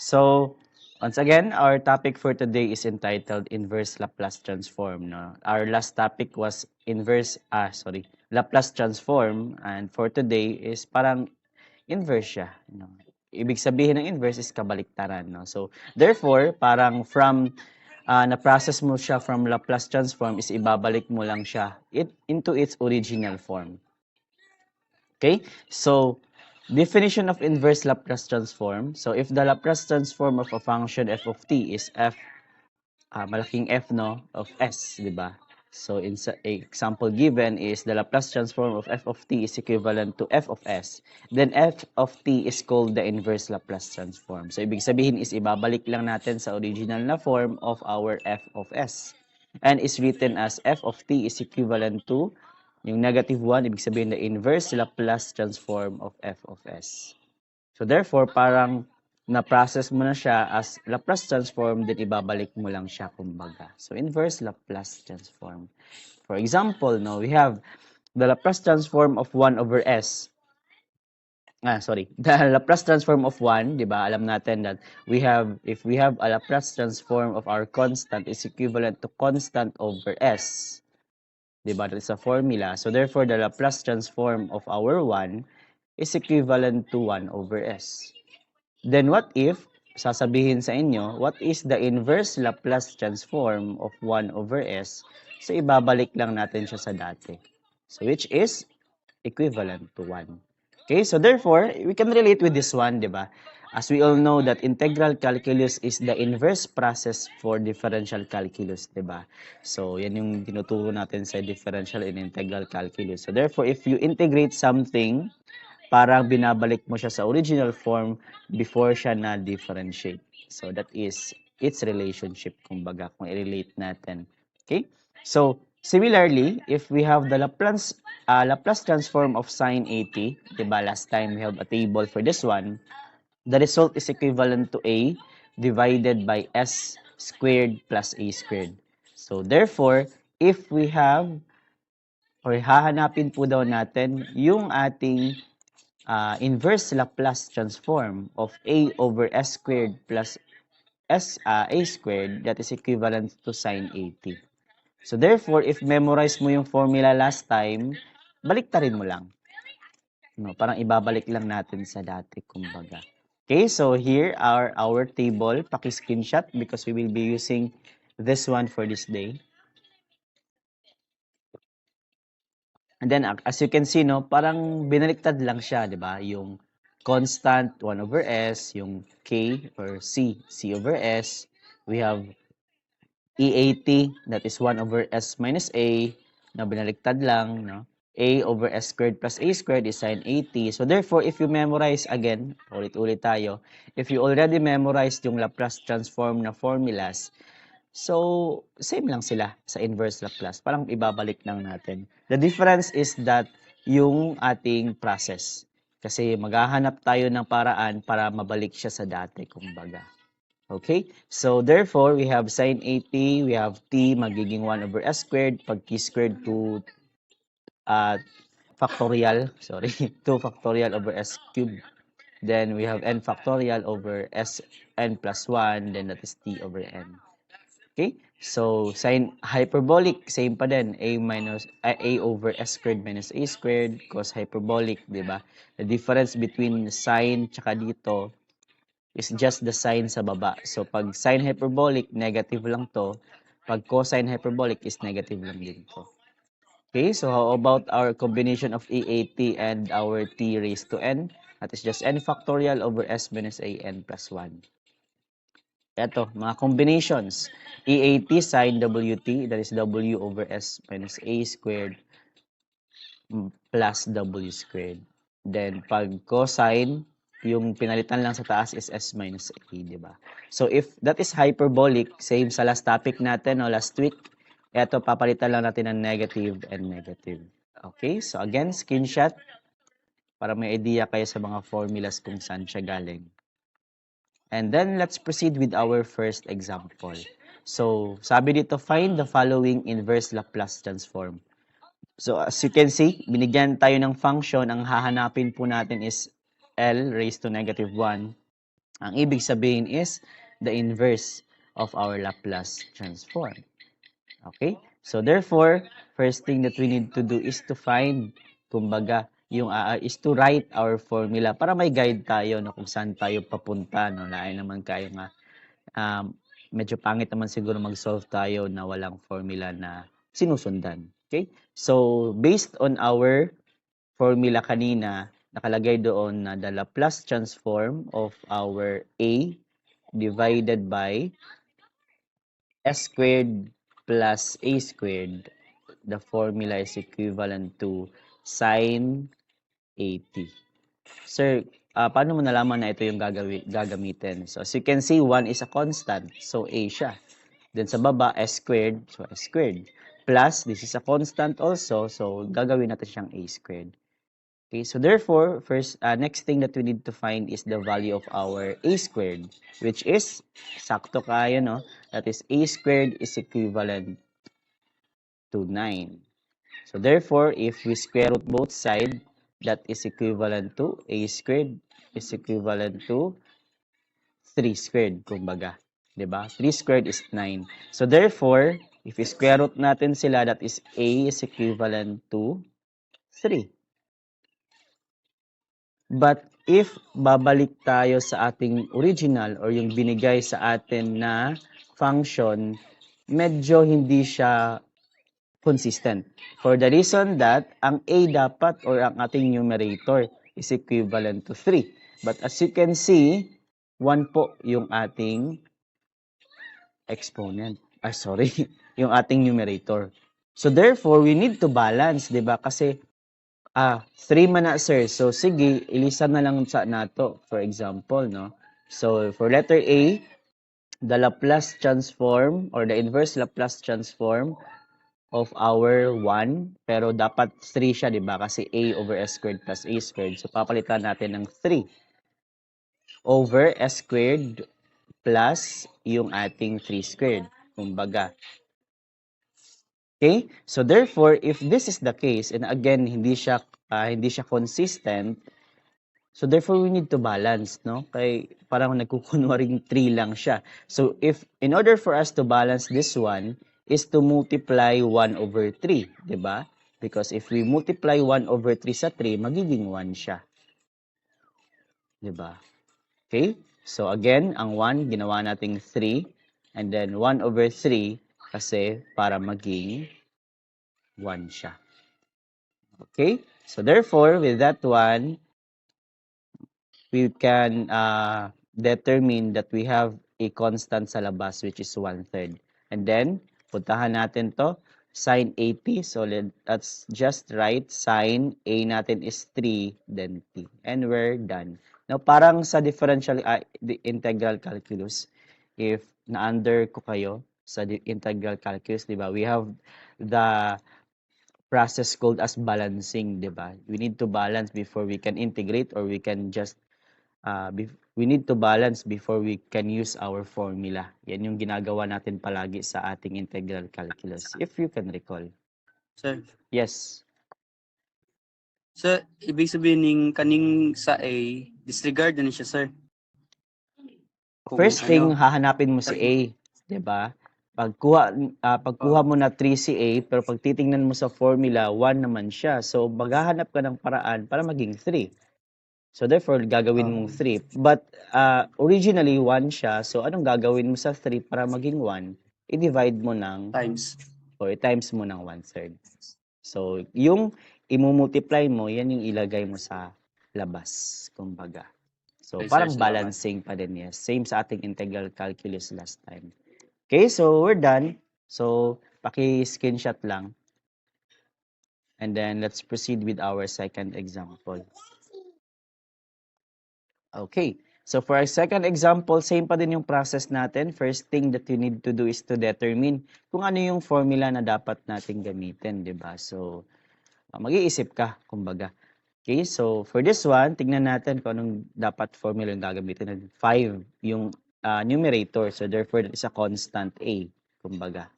So, once again, our topic for today is entitled Inverse Laplace Transform. No? Our last topic was Laplace Transform. And for today is parang inverse siya. No? Ibig sabihin ng inverse is kabaliktaran. No? So, therefore, parang na-process mo siya from Laplace transform is ibabalik mo lang siya into its original form. Okay? So, definition of inverse Laplace transform. So, if the Laplace transform of a function f of t is f, malaking F, no, of s, di ba? So, example given is the Laplace transform of f of t is equivalent to f of s. Then, f of t is called the inverse Laplace transform. So, ibig sabihin is ibabalik lang natin sa original na form of our f of s. And is written as f of t is equivalent to yung negative 1, ibig sabihin the inverse Laplace transform of f of s. So therefore, parang na-process mo na siya as Laplace transform, then ibabalik mo lang siya kumbaga. So inverse Laplace transform. For example, no, we have the Laplace transform of 1 over s. The Laplace transform of 1, di ba? Alam natin that if we have a Laplace transform of our constant is equivalent to constant over s. Diba? That is a formula. So therefore, the Laplace transform of our 1 is equivalent to 1 over s. Then what if, sasabihin sa inyo, what is the inverse Laplace transform of 1 over s? So ibabalik lang natin siya sa dati. So which is equivalent to 1. Okay, so therefore, we can relate with this one, di ba? As we all know that integral calculus is the inverse process for differential calculus, di ba? So, yan yung tinuturo natin sa differential and integral calculus. So, therefore, if you integrate something, parang binabalik mo siya sa original form before siya na-differentiate. So, that is its relationship, kumbaga, kung i-relate natin. Okay? So, similarly, if we have the Laplace transform of sine 80, diba, last time we have a table for this one, the result is equivalent to a divided by s squared plus a squared. So, therefore, if we have, or hahanapin po daw natin yung ating inverse Laplace transform of a over s squared plus a squared, that is equivalent to sine 80. So therefore, if memorize mo yung formula last time, baliktarin mo lang. No, parang ibabalik lang natin sa dati, kumbaga. Okay, so here are our table. Paki-screenshot because we will be using this one for this day. And then, as you can see, no, parang binaliktad lang siya, di ba? Yung constant 1 over s, yung k or c over s. We have E80, that is 1 over s minus a, na binaliktad lang, no? A over s squared plus a squared is sine 80. So therefore, if you memorize again, ulit-ulit tayo, if you already memorized yung Laplace transform na formulas, so same lang sila sa inverse Laplace. Parang ibabalik lang natin. The difference is that yung ating process. Kasi maghahanap tayo ng paraan para mabalik siya sa dati, kumbaga. Okay? So, therefore, we have sine 80, we have t magiging 1 over s squared, pag t squared to factorial, 2 factorial over s cubed. Then, we have n factorial over s n plus 1, then that is t over n. Okay? So, sine hyperbolic, same pa din, a over s squared minus a squared, cos hyperbolic, di ba? The difference between sine tsaka dito, is just the sign sa baba. So, pag sine hyperbolic, negative lang to. Pag cosine hyperbolic is negative lang din to. Okay, so how about our combination of E80 and our t raised to n? That is just n factorial over s minus a n plus 1. Ito, mga combinations. E80 sine wt, that is w over s minus a squared plus w squared. Then, pag cosine, yung pinalitan lang sa taas is s minus a, di ba? So, if that is hyperbolic, same sa last topic natin, o last week, eto, papalitan lang natin ng negative and negative. Okay? So, again, screenshot para may idea kayo sa mga formulas kung saan siya galing. And then, let's proceed with our first example. So, sabi dito, find the following inverse Laplace transform. So, as you can see, binigyan tayo ng function. Ang hahanapin po natin is L raised to negative 1. Ang ibig sabihin is the inverse of our Laplace transform. Okay? So therefore, first thing that we need to do is to find, kumbaga, is to write our formula para may guide tayo na kung saan tayo papunta. No? Lain naman kayo nga, medyo pangit naman siguro mag-solve tayo na walang formula na sinusundan. Okay? So, based on our formula kanina, nakalagay doon na the Laplace transform of our A divided by S squared plus A squared. The formula is equivalent to sine 80. Sir, paano mo nalaman na ito yung gagamitin? So, as you can see, 1 is a constant. So, A siya. Then sa baba, S squared. So, S squared. Plus, this is a constant also. So, gagawin natin siyang A squared. Okay, so therefore, next thing that we need to find is the value of our A squared, which is, sakto kayo, no? That is, A squared is equivalent to 9. So therefore, if we square root both sides, that is equivalent to A squared is equivalent to 3 squared, kumbaga. Diba? 3 squared is 9. So therefore, if we square root natin sila, that is A is equivalent to 3. But if babalik tayo sa ating original or yung binigay sa atin na function, medyo hindi siya consistent. For the reason that ang A dapat or ang ating numerator is equivalent to 3. But as you can see, 1 po yung ating exponent. Sorry, yung ating numerator. So therefore, we need to balance, 'di ba? Kasi 3 man na sir. So sige, ilisan na lang sa nato for example, no. So for letter A, the Laplace transform or the inverse Laplace transform of our 1, pero dapat 3 siya, 'di ba? Kasi A over S squared plus A squared. So papalitan natin ng 3 over S squared plus yung ating 3 squared. Kumbaga, okay? So therefore, if this is the case, and again, hindi siya consistent, so therefore we need to balance, no? Kay parang nagkukunwaring 3 lang siya. So if in order for us to balance this one is to multiply 1 over 3, 'di ba? Because if we multiply 1 over 3 sa 3, magiging 1 siya. 'Di ba? Okay? So again, ang 1 ginawa nating 3 and then 1 over 3 kasi para maging 1 siya. Okay? So therefore, with that one, we can determine that we have a constant sa labas which is 1/3. And then, puntahan natin to, sine 80. So let's just write sine A natin is 3, then T. And we're done. Now, parang sa the integral calculus, if na-under ko kayo sa integral calculus, di ba? We have the process called as balancing, di ba? We need to balance before we can integrate or we can just we need to balance before we can use our formula. Yan yung ginagawa natin palagi sa ating integral calculus, if you can recall. Sir. Yes. Sir, ibig sabihin ng kaning sa A, disregard na siya, sir. First thing, hahanapin mo si A, 'di ba? Pagkuha mo na 3 si A, pero pag titingnan mo sa formula, 1 naman siya. So, maghahanap ka ng paraan para maging 3. So, therefore, gagawin mong 3. But, originally, 1 siya. So, anong gagawin mo sa 3 para maging 1? I-divide mo ng Times. O, i-times mo ng 1/3. So, yung imumultiply mo, yan yung ilagay mo sa labas, kumbaga. So, Okay, parang sir, balancing pa din, yes. Same sa ating integral calculus last time. Okay, so we're done. So, paki-screenshot lang. And then, let's proceed with our second example. Okay, so for our second example, same pa din yung process natin. First thing that you need to do is to determine kung ano yung formula na dapat nating gamitin, di ba? So, mag-iisip ka, kumbaga. Okay, so for this one, tignan natin kung anong dapat formula yung gagamitin. 5 yung numerator, so therefore that is a constant A, kumbaga.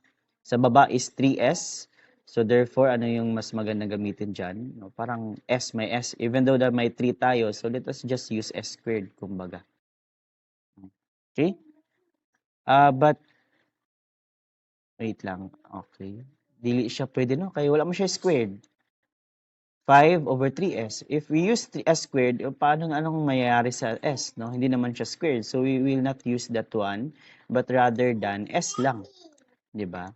Sa baba is 3S, so therefore ano yung mas maganda gamitin dyan? No, parang S, may S, even though that may 3 tayo, so let us just use S squared, kumbaga. Okay? But, wait lang. Okay. Dili siya pwede, no? Kaya wala mo siya squared. 5 over 3s. If we use 3s squared, paano anong mayayari sa s, no? Hindi naman siya squared. So we will not use that one, but rather than s lang, 'di ba?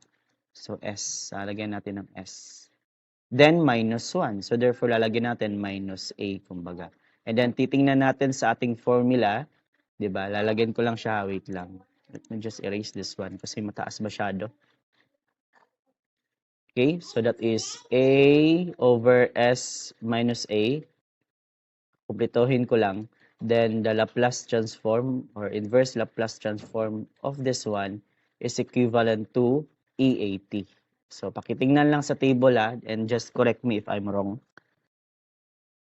So s, lalagyan natin ng s. Then minus 1. So therefore lalagyan natin minus a kumbaga. And then titingnan natin sa ating formula, 'di ba? Lalagyan ko lang siya, wait lang. Let me just erase this one kasi mataas masyado. Okay, so that is a over s minus a. Kumpletuhin ko lang. Then the Laplace transform or inverse Laplace transform of this one is equivalent to EAT. So pakitingnan lang sa table and just correct me if I'm wrong.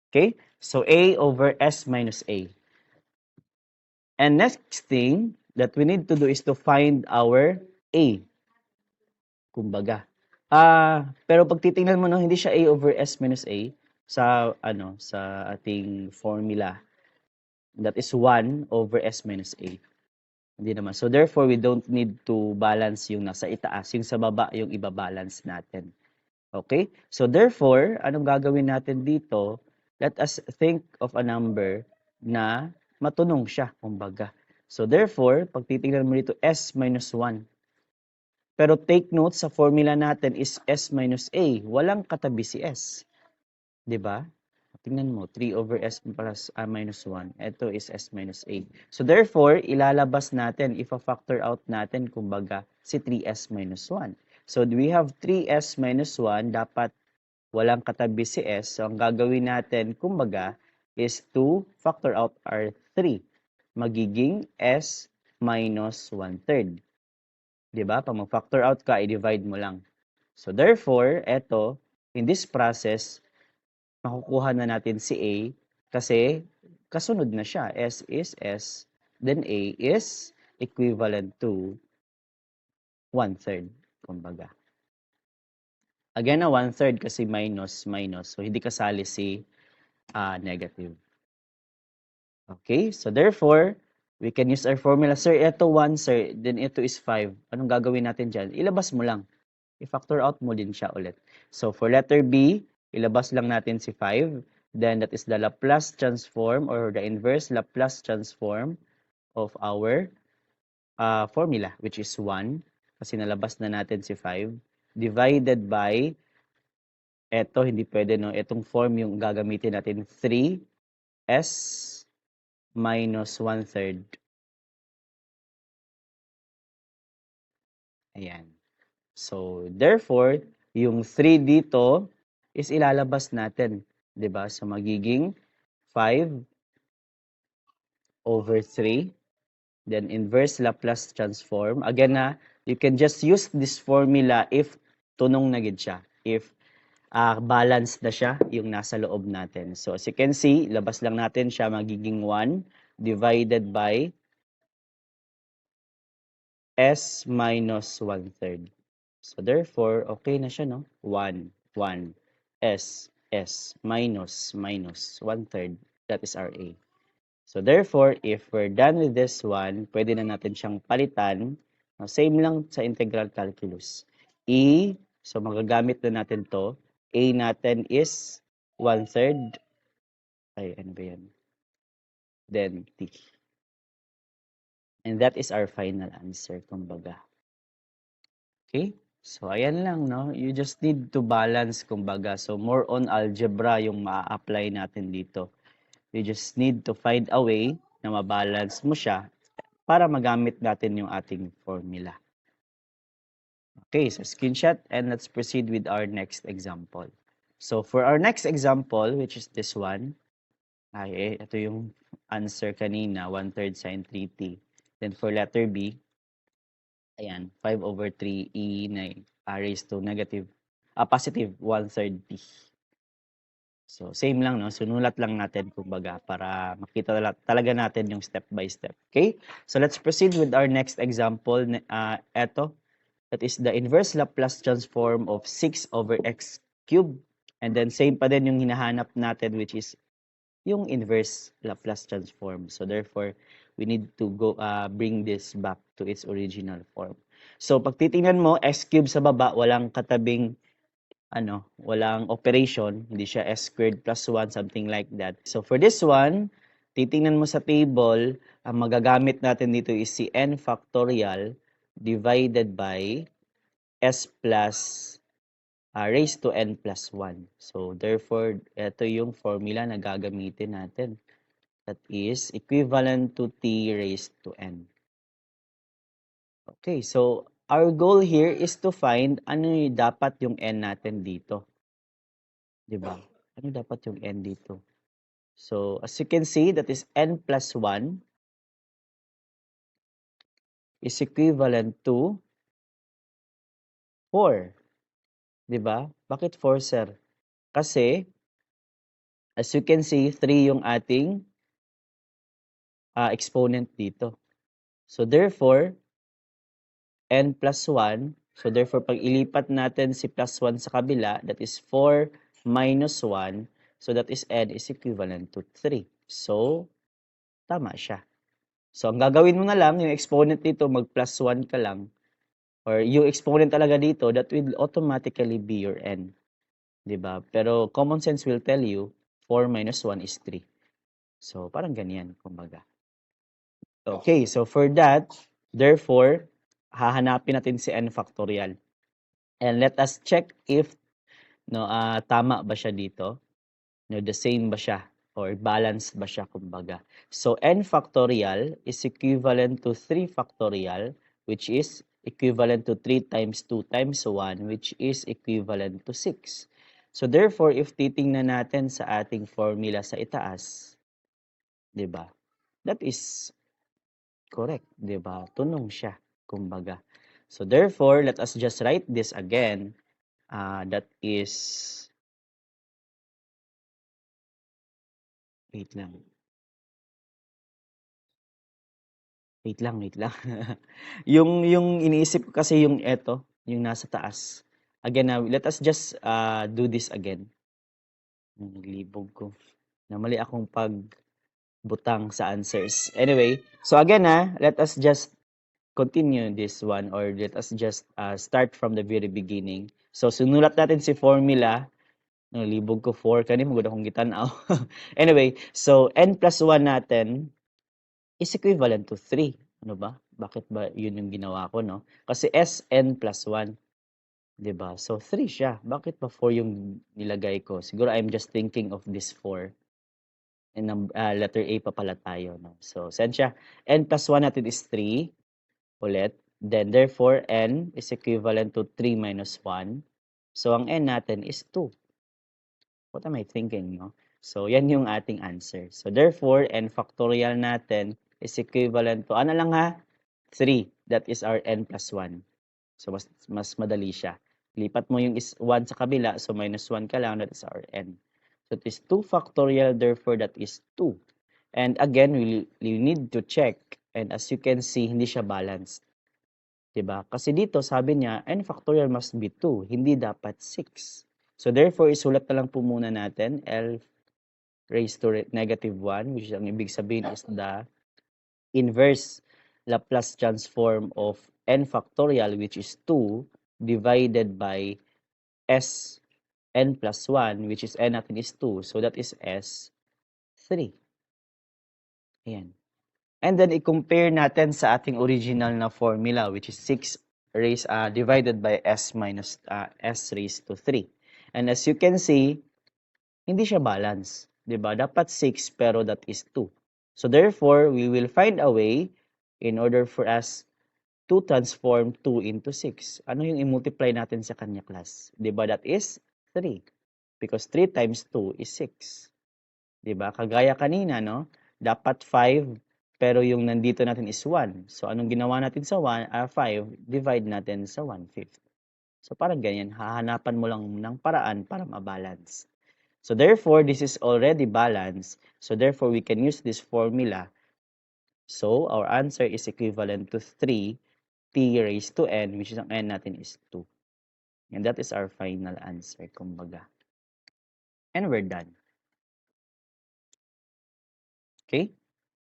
Okay, so a over s minus a. And next thing that we need to do is to find our a. Kumbaga. Pero pag titingnan mo, no, hindi siya a over s minus a sa sa ating formula. That is 1 over s minus a. Hindi naman. So therefore, we don't need to balance yung nasa itaas. Yung sa baba, yung ibabalance natin. Okay? So therefore, anong gagawin natin dito? Let us think of a number na matunong siya, kumbaga. So therefore, pag titingnan mo dito, s minus 1. Pero take note, sa formula natin is s minus a. Walang katabi si s. 'Di ba? Tingnan mo, 3 over s plus minus 1. Ito is s minus a. So therefore, ilalabas natin, ifa-factor out natin, kumbaga, si 3s minus 1. So we have 3s minus 1, dapat walang katabi si s. So ang gagawin natin, kumbaga, is to factor out our 3. Magiging s minus 1/3. 'Di ba? Pag mag-factor out ka, i-divide mo lang. So therefore, eto, in this process, makukuha na natin si A kasi kasunod na siya. S is S, then A is equivalent to 1/3, kumbaga. Again, na 1/3 kasi minus, minus. So, hindi kasali si negative. Okay, so therefore, we can use our formula. Sir, ito 1, sir, then ito is 5. Anong gagawin natin dyan? Ilabas mo lang. I-factor out mo din siya ulit. So, for letter B, ilabas lang natin si 5. Then, that is the Laplace transform or the inverse Laplace transform of our formula, which is 1. Kasi nalabas na natin si 5. Divided by, eto, hindi pwede, no? Etong form yung gagamitin natin, 3s minus 1/3. Ayan. So, therefore, yung 3 dito is ilalabas natin, 'di ba? So, magiging 5 over 3. Then, inverse Laplace transform. Again you can just use this formula if tunong na gid siya. If balance na siya yung nasa loob natin. So, as you can see, labas lang natin siya, magiging 1 divided by s minus 1/3. So therefore, okay na siya, no? 1, 1, s, s, minus, minus, 1/3. That is our A. So therefore, if we're done with this one, pwede na natin siyang palitan. Same lang sa integral calculus. E, so magagamit na natin to. A natin is 1/3. Ay, ano ba yan? Then T. And that is our final answer, kumbaga. Okay? So, ayan lang, no? You just need to balance, kumbaga. So, more on algebra yung ma-apply natin dito. You just need to find a way na mabalance mo siya para magamit natin yung ating formula. Okay, so screenshot and let's proceed with our next example. So, for our next example, which is this one, ito yung answer kanina, 1/3 sine 3t. Then, for letter B, ayan, 5 over 3 e na raised to positive 1/3 t. So, same lang, no? Sunulat lang natin, kumbaga, para makita talaga natin yung step by step. Okay? So, let's proceed with our next example. Eto, that is the inverse Laplace transform of 6 over x cubed. And then, same pa din yung hinahanap natin, which is yung inverse Laplace transform. So therefore, we need to go bring this back to its original form. So pag titingnan mo, s cubed sa baba, walang katabing walang operation, hindi siya s squared plus 1, something like that. So for this one, titingnan mo sa table, ang magagamit natin dito is si n factorial divided by s plus raised to n plus 1. So therefore, ito yung formula na gagamitin natin. That is equivalent to t raised to n. Okay, so our goal here is to find ano yung dapat yung n natin dito. 'Di ba? Ano dapat yung n dito? So, as you can see, that is n plus 1 is equivalent to 4. 'Di ba? Bakit 4, sir? Kasi, as you can see, 3 yung ating exponent dito. So, therefore, n plus 1. So, therefore, pag ilipat natin si plus 1 sa kabila, that is 4 minus 1. So, that is n is equivalent to 3. So, tama siya. So, ang gagawin mo na lang, yung exponent dito, mag plus 1 ka lang. Or yung exponent talaga dito, that will automatically be your n. 'Di ba? Pero common sense will tell you, 4 minus 1 is 3. So, parang ganyan, kumbaga. Okay, so for that, therefore, hahanapin natin si n factorial. And let us check if tama ba siya dito. The same ba siya or balanced ba siya, kumbaga. So n factorial is equivalent to 3 factorial, which is equivalent to 3 times 2 times 1, which is equivalent to 6. So therefore, if titingnan natin sa ating formula sa itaas, 'di ba? That is correct, 'di ba? Tunong siya, kumbaga. So therefore, let us just write this again. That is, wait lang. Wait lang. yung iniisip ko kasi yung yung nasa taas. Again, let us just do this again. Naglibog ko. Namali akong pagbutang sa answers. Anyway, so again let us just continue this one, or let us just start from the very beginning. So sinulat natin si formula. Nalibog ko 4 kani magud akong gitan-aw. Anyway, so n plus 1 natin is equivalent to 3. Ano ba? Bakit ba yun yung ginawa ko, no? Kasi Sn plus 1, 'di ba? So 3 siya. Bakit ba 4 yung nilagay ko? Siguro I'm just thinking of this 4. And letter A pa pala tayo, no? So, saan siya? N plus 1 natin is 3 ulit. Then, therefore, n is equivalent to 3 minus 1. So, ang n natin is 2. What am I thinking, no? So, yan yung ating answer. So, therefore, n factorial natin is equivalent to, ano lang 3. That is our n plus 1. So, mas madali siya. Lipat mo yung 1 sa kabila, so minus 1 ka lang, that is our n. So, it is 2 factorial, therefore, that is 2. And again, we need to check. And as you can see, hindi siya balanced. Diba? Kasi dito, sabi niya, n factorial must be 2. Hindi dapat 6. So, therefore, isulat na lang po muna natin, L raised to negative 1, which ang ibig sabihin is the inverse Laplace transform of n factorial, which is 2, divided by s n plus 1, which is n natin is 2. So, that is s 3. Ayan. And then, i-compare natin sa ating original na formula, which is 6 divided by s minus s raised to 3. And as you can see, hindi siya balance. Diba? Dapat 6, pero that is 2. So, therefore, we will find a way in order for us to transform 2 into 6. Ano yung i-multiply natin sa kanya, class? Diba? That is 3. Because 3 times 2 is 6. Diba? Kagaya kanina, no? Dapat 5, pero yung nandito natin is 1. So, anong ginawa natin sa 5? Divide natin sa 1/5. So, parang ganyan. Hahanapan mo lang ng paraan para ma-balance. So, therefore, this is already balanced. So, therefore, we can use this formula. So, our answer is equivalent to 3 t raised to n, which is ang n natin is 2. And that is our final answer, kumbaga. And we're done. Okay?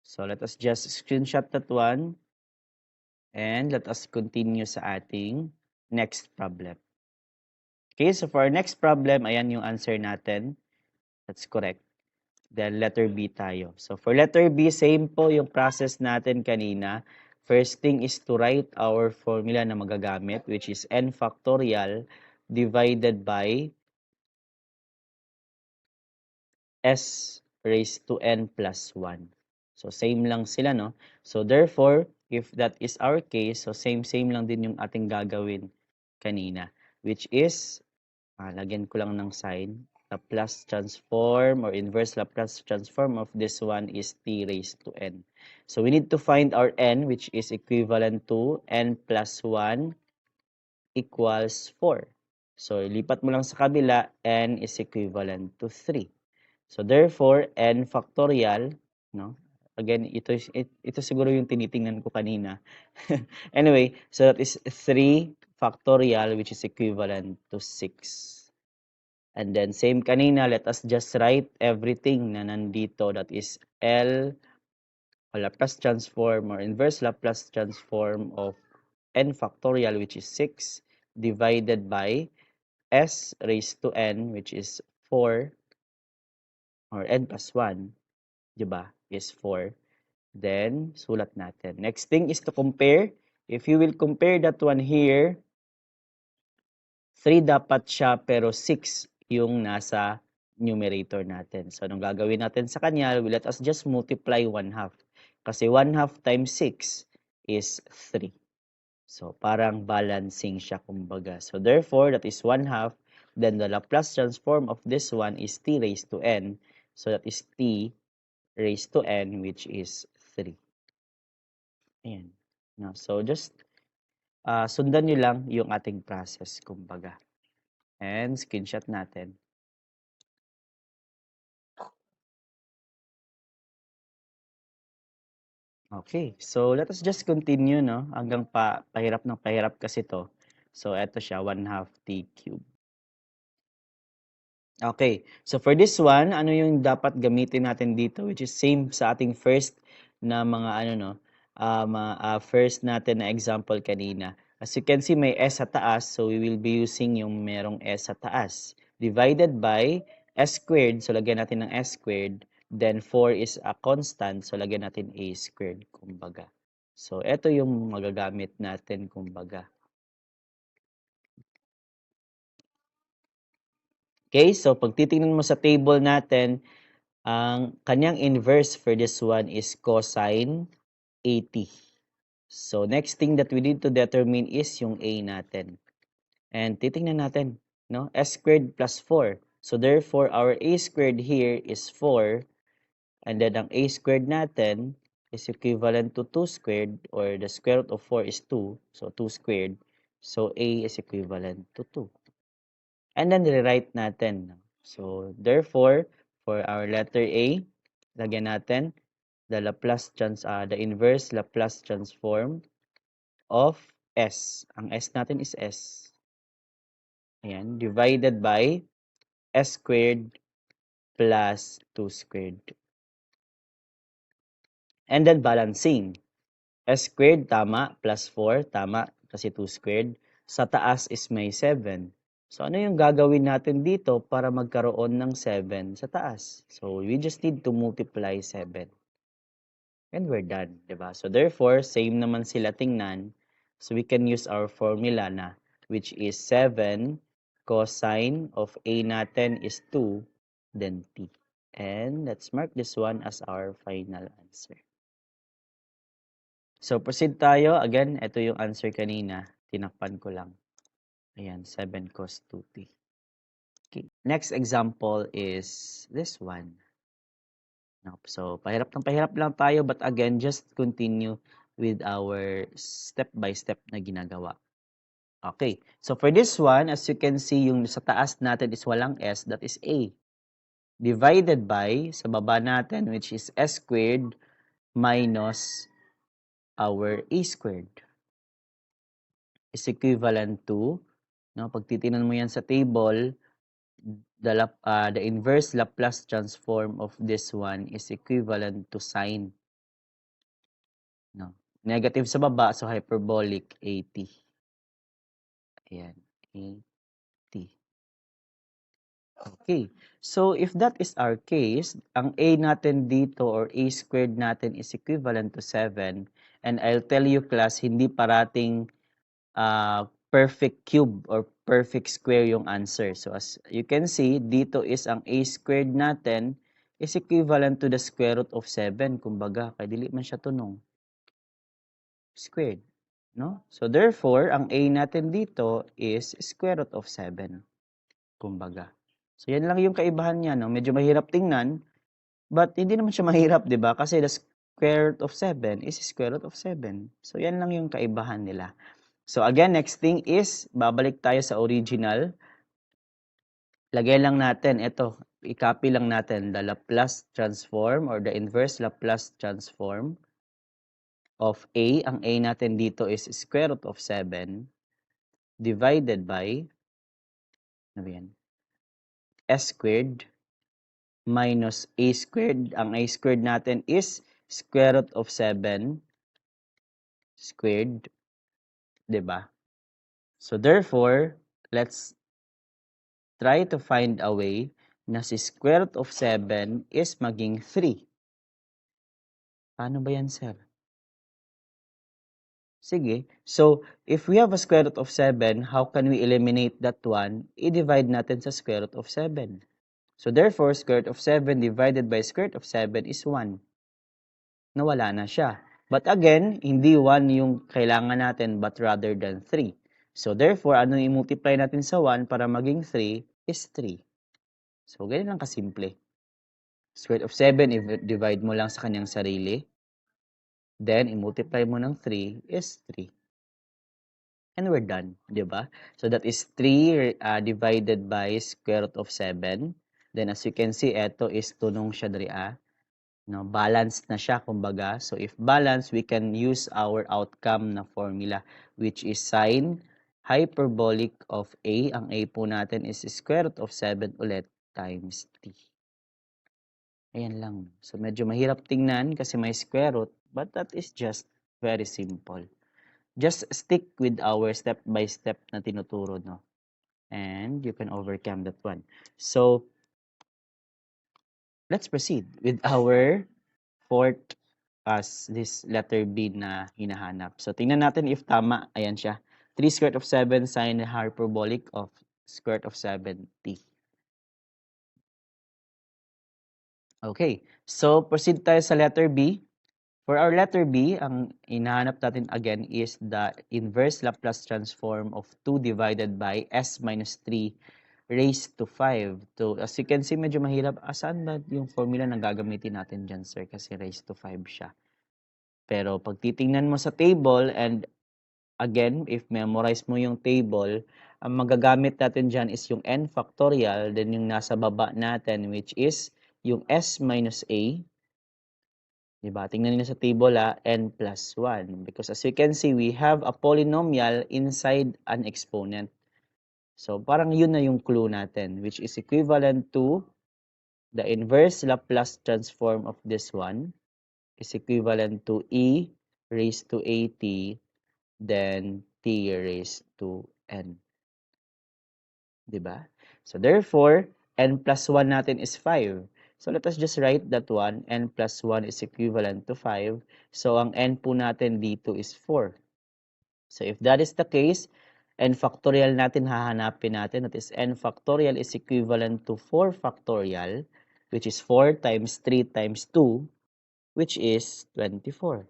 So let us just screenshot that one and let us continue sa ating next problem. Okay, so for our next problem, ayan yung answer natin. That's correct. Then letter B tayo. So for letter B, same po yung process natin kanina. First thing is to write our formula na magagamit, which is n factorial divided by s raised to n plus 1. So same lang sila, no? So therefore, if that is our case, so same lang din yung ating gagawin kanina, which is lagyan ko lang ng sign. Laplace transform or inverse Laplace transform of this one is t raised to n. So we need to find our n, which is equivalent to n plus 1 equals 4. So lipat mo lang sa kabila, n is equivalent to 3. So therefore, n factorial, no? Again, ito siguro yung tinitingnan ko kanina. Anyway, so that is 3 factorial, which is equivalent to 6. And then same kanina, let us just write everything na nandito, that is L Laplace transform or inverse Laplace transform of n factorial, which is 6, divided by s raised to n, which is 4, or n plus 1, di ba, is 4. Then, sulat natin. Next thing is to compare. If you will compare that one here, 3 dapat siya, pero 6 yung nasa numerator natin. So, anong gagawin natin sa kanya? Let us just multiply 1/2. Kasi 1/2 times 6 is 3. So, parang balancing siya, kumbaga. So, therefore, that is 1/2. Then, the Laplace transform of this one is t raised to n. So, that is t raised to n, which is 3. Ayan. No, so, just sundan nyo lang yung ating process, kumbaga. And, screenshot natin. Okay, so let us just continue, no? Hanggang pahirap ng pahirap kasi to. So, eto siya, 1/2 t cube. Okay, so for this one, ano yung dapat gamitin natin dito, which is same sa ating first na mga first natin na example kanina. As you can see, may s sa taas, so we will be using yung merong s sa taas. Divided by s squared, so lagyan natin ng s squared. Then 4 is a constant, so lagyan natin a squared, kumbaga. So, ito yung magagamit natin, kumbaga. Okay, so pag titingnan mo sa table natin, ang kanyang inverse for this one is cosine 80. So, next thing that we need to determine is yung a natin. And titingnan natin, no? S squared plus 4. So, therefore, our a squared here is 4. And then, ang a squared natin is equivalent to 2 squared, or the square root of 4 is 2. So, 2 squared. So, a is equivalent to 2. And then, rewrite natin. So, therefore, for our letter A, lagyan natin the inverse Laplace transform of S. Ang S natin is S. Ayan, divided by S squared plus 2 squared. And then, balancing. S squared, tama, plus 4, tama, kasi 2 squared. Sa taas is may 7. So, ano yung gagawin natin dito para magkaroon ng 7 sa taas? So, we just need to multiply 7. And we're done, diba? So, therefore, same naman sila tingnan. So, we can use our formula na, which is 7 cosine of A natin is 2, then T. And let's mark this one as our final answer. So, proceed tayo. Again, ito yung answer kanina. Tinakpan ko lang. Ayan, 7 cos 2t. Okay. Next example is this one. So, pahirap lang tayo, but again, just continue with our step-by-step na ginagawa. Okay. So, for this one, as you can see, yung sa taas natin is walang s, that is a. Divided by, sa baba natin, which is s squared minus our a squared is equivalent to, no, pag titingnan mo yan sa table, the inverse Laplace transform of this one is equivalent to sine. No. Negative sa baba, so hyperbolic 80. Ayan, 80. Okay. So, if that is our case, ang A natin dito or A squared natin is equivalent to 7. And I'll tell you class, hindi parating perfect cube or perfect square yung answer. So, as you can see, dito is ang A squared natin is equivalent to the square root of 7. Kumbaga, kaya dili man siya tunong. Squared. No? So, therefore, ang A natin dito is square root of 7. Kumbaga. So, yan lang yung kaibahan niya. No? Medyo mahirap tingnan, but hindi naman siya mahirap, di ba? Kasi the square root of 7 is square root of 7. So, yan lang yung kaibahan nila. So, again, next thing is, babalik tayo sa original. Lagay lang natin, ito, i-copy lang natin the Laplace transform or the inverse Laplace transform of A. Ang A natin dito is square root of 7 divided by, ano ba yan? S squared minus A squared. Ang A squared natin is square root of 7 squared. Diba? So, therefore, let's try to find a way na si square root of 7 is maging 3. Paano ba yan, sir? Sige. So, if we have a square root of 7, how can we eliminate that one? I-divide natin sa square root of 7. So, therefore, square root of 7 divided by square root of 7 is 1. Nawala na siya. But again, hindi 1 yung kailangan natin but rather than 3. So, therefore, ano i-multiply natin sa 1 para maging 3 is 3. So, ganyan lang kasimple. Square root of 7, i-divide mo lang sa kanyang sarili. Then, i-multiply mo ng 3 is 3. And we're done, di ba? So, that is 3 divided by square root of 7. Then, as you can see, eto is tunong siya dari no, balanced na siya, kumbaga. So, if balanced, we can use our outcome na formula, which is sine hyperbolic of A. Ang A po natin is square root of 7 ulit times t. Ayan lang. So, medyo mahirap tingnan kasi may square root, but that is just very simple. Just stick with our step-by-step na tinuturo, no? And you can overcome that one. So, let's proceed with our fourth as this letter B na hinahanap. So, tingnan natin if tama. Ayan siya. 3 square root of 7 sine hyperbolic of square root of 7t. Okay. So, proceed tayo sa letter B. For our letter B, ang hinahanap natin again is the inverse Laplace transform of 2 divided by s minus 3 raised to 5. So, as you can see, medyo mahirap. Saan ba yung formula na gagamitin natin dyan, sir? Kasi raised to 5 siya. Pero pag titingnan mo sa table and again, if memorize mo yung table, ang magagamit natin dyan is yung n factorial, then yung nasa baba natin which is yung s minus a. Diba? Tingnan niyo sa table n plus 1. Because as you can see, we have a polynomial inside an exponent. So, parang yun na yung clue natin, which is equivalent to the inverse Laplace transform of this one is equivalent to e raised to at, then t raised to n. Diba? So, therefore, n plus 1 natin is 5. So, let us just write that one. N plus 1 is equivalent to 5. So, ang n po natin dito is 4. So, if that is the case, n factorial natin hahanapin natin. That is, n factorial is equivalent to 4 factorial, which is 4 times 3 times 2, which is 24.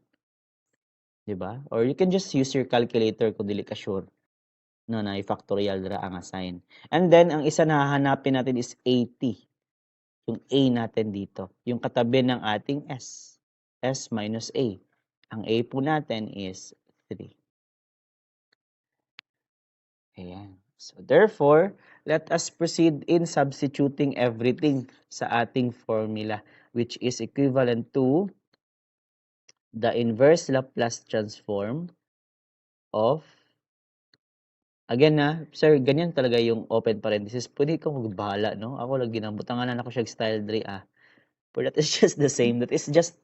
Diba? Or you can just use your calculator kung dili ka sure. No, na i-factorial dira ang assign. And then, ang isa na hahanapin natin is 80. Yung A natin dito. Yung katabi ng ating S. S minus A. Ang A po natin is 3. Ayan. So, therefore, let us proceed in substituting everything sa ating formula, which is equivalent to the inverse Laplace transform of Again na, sir, ganyan talaga yung open parenthesis. Pwede ikaw magbahala, no? Ako lang ginambutanganan ako siya style dre But that is just the same. That is just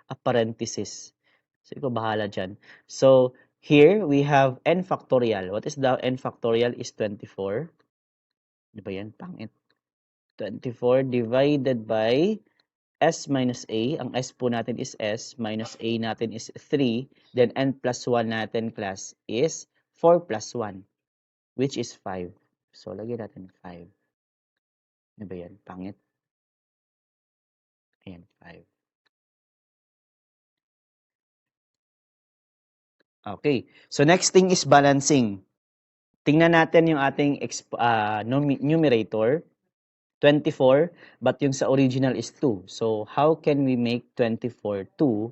a parenthesis. So ikaw bahala dyan. So here we have n factorial. What is the n factorial is 24. Di ba yan? Pangit. 24 divided by s minus a. Ang s po natin is s. Minus a natin is 3. Then n plus 1 natin, class, is 4 plus 1. Which is 5. So, lagyan natin 5. Ano ba yan? Pangit. Ayan, 5. Okay. So, next thing is balancing. Tingnan natin yung ating numerator, 24, but yung sa original is 2. So, how can we make 24 2?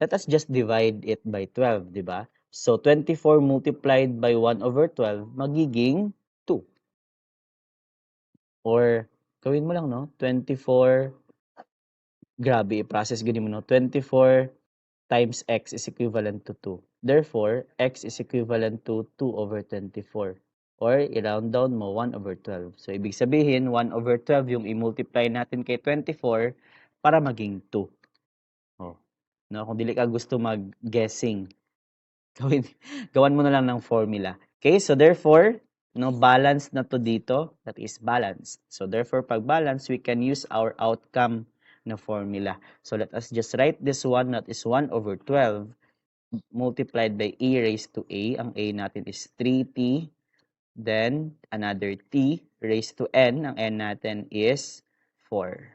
Let us just divide it by 12, di ba? So, 24 multiplied by 1 over 12, magiging 2. Or, gawin mo lang, no? 24, grabe, i-process gawin mo, no? 24 times x is equivalent to 2. Therefore, x is equivalent to 2 over 24. Or, i-round down mo, 1 over 12. So, ibig sabihin, 1 over 12 yung i-multiply natin kay 24 para maging 2. Oh. No, kung dili ka gusto mag-guessing, gawan mo na lang ng formula. Okay, so therefore, no, balance na to dito. That is balanced. So therefore, pag balance, we can use our outcome na formula. So let us just write this one, that is 1 over 12 multiplied by e raised to a. Ang a natin is 3t. Then, another t raised to n. Ang n natin is 4.